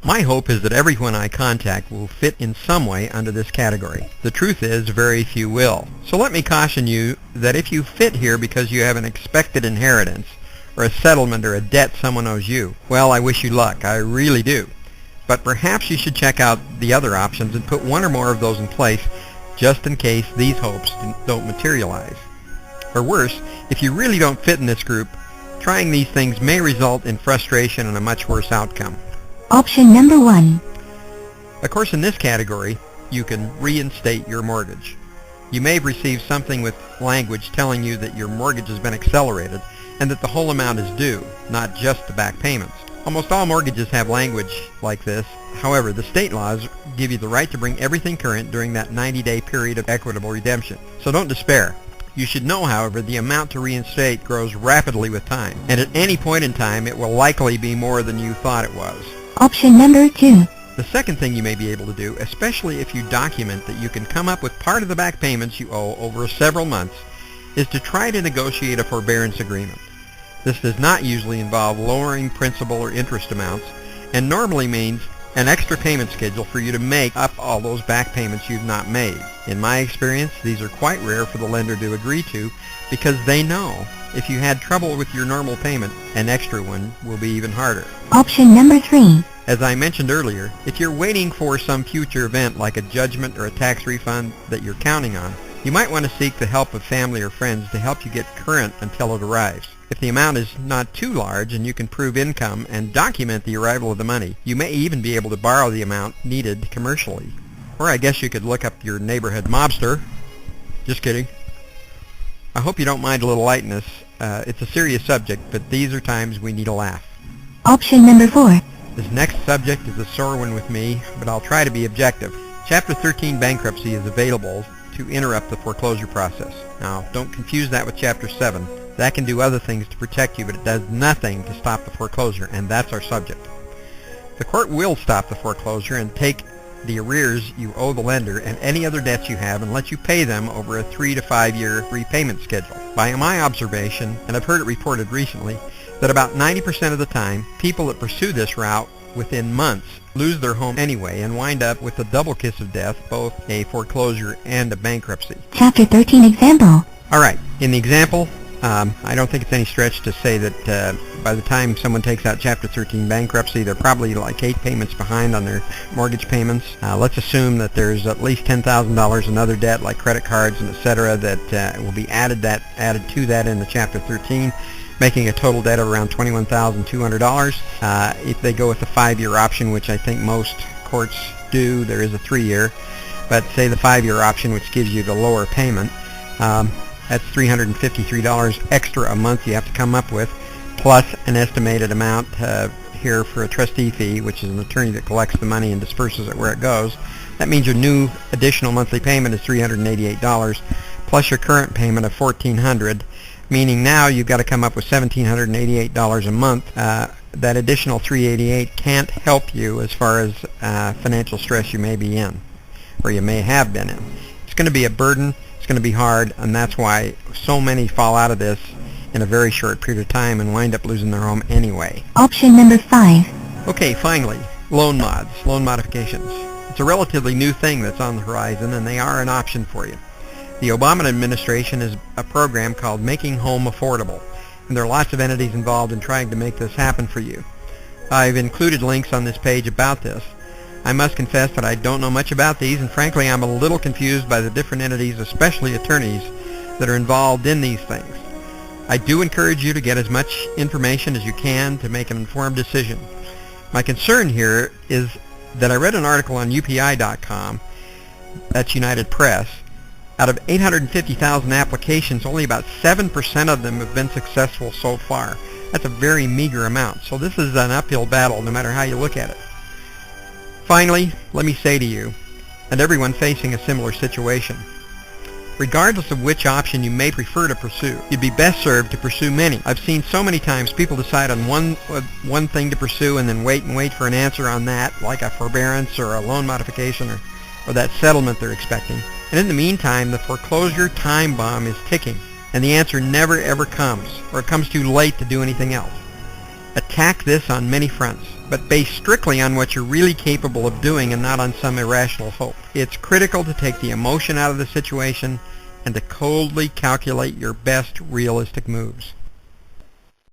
My hope is that everyone I contact will fit in some way under this category. The truth is, very few will. So let me caution you that if you fit here because you have an expected inheritance, or a settlement or a debt someone owes you, well, I wish you luck. I really do. But perhaps you should check out the other options and put one or more of those in place just in case these hopes don't materialize. Or worse, if you really don't fit in this group, trying these things may result in frustration and a much worse outcome. Option number 1. Of course, in this category, you can reinstate your mortgage. You may have received something with language telling you that your mortgage has been accelerated and that the whole amount is due, not just the back payments. Almost all mortgages have language like this. However, the state laws give you the right to bring everything current during that 90-day period of equitable redemption. So don't despair. You should know, however, the amount to reinstate grows rapidly with time, and at any point in time it will likely be more than you thought it was. Option number 2. The second thing you may be able to do, especially if you document that you can come up with part of the back payments you owe over several months, is to try to negotiate a forbearance agreement. This does not usually involve lowering principal or interest amounts, and normally means an extra payment schedule for you to make up all those back payments you've not made. In my experience, these are quite rare for the lender to agree to because they know if you had trouble with your normal payment, an extra one will be even harder. Option number 3. As I mentioned earlier, if you're waiting for some future event like a judgment or a tax refund that you're counting on, you might want to seek the help of family or friends to help you get current until it arrives. If the amount is not too large and you can prove income and document the arrival of the money, you may even be able to borrow the amount needed commercially. Or I guess you could look up your neighborhood mobster. Just kidding. I hope you don't mind a little lightness. It's a serious subject, but these are times we need a laugh. Option number 4. This next subject is a sore one with me, but I'll try to be objective. Chapter 13 bankruptcy is available to interrupt the foreclosure process. Now, don't confuse that with Chapter 7. That can do other things to protect you, but it does nothing to stop the foreclosure, and that's our subject. The court will stop the foreclosure and take the arrears you owe the lender and any other debts you have and let you pay them over a 3 to 5 year repayment schedule. By my observation, and I've heard it reported recently, that about 90% of the time, people that pursue this route within months lose their home anyway and wind up with a double kiss of death, both a foreclosure and a bankruptcy. Chapter 13 example. Alright, in the example, I don't think it's any stretch to say that by the time someone takes out Chapter 13 bankruptcy, they're probably like 8 payments behind on their mortgage payments. Let's assume that there's at least $10,000 in other debt like credit cards and etc. that will be added to that in the Chapter 13, making a total debt of around $21,200. If they go with the 5-year option, which I think most courts do, there is a 3-year, but say the 5-year option, which gives you the lower payment, that's $353 extra a month you have to come up with, plus an estimated amount here for a trustee fee, which is an attorney that collects the money and disperses it where it goes. That means your new additional monthly payment is $388, plus your current payment of $1,400, meaning now you've got to come up with $1,788 a month. That additional $388 can't help you as far as financial stress you may be in, or you may have been in. It's going to be a burden. It's going to be hard, and that's why so many fall out of this in a very short period of time and wind up losing their home anyway. Option number 5. Okay, finally, loan mods, loan modifications. It's a relatively new thing that's on the horizon, and they are an option for you. The Obama administration has a program called Making Home Affordable, and there are lots of entities involved in trying to make this happen for you. I've included links on this page about this. I must confess that I don't know much about these, and frankly I'm a little confused by the different entities, especially attorneys, that are involved in these things. I do encourage you to get as much information as you can to make an informed decision. My concern here is that I read an article on UPI.com, that's United Press. Out of 850,000 applications, only about 7% of them have been successful so far. That's a very meager amount, so this is an uphill battle no matter how you look at it. Finally, let me say to you, and everyone facing a similar situation, regardless of which option you may prefer to pursue, you'd be best served to pursue many. I've seen so many times people decide on one thing to pursue and then wait for an answer on that, like a forbearance or a loan modification or that settlement they're expecting. And in the meantime, the foreclosure time bomb is ticking, and the answer never ever comes, or it comes too late to do anything else. Attack this on many fronts, but based strictly on what you're really capable of doing and not on some irrational hope. It's critical to take the emotion out of the situation and to coldly calculate your best realistic moves.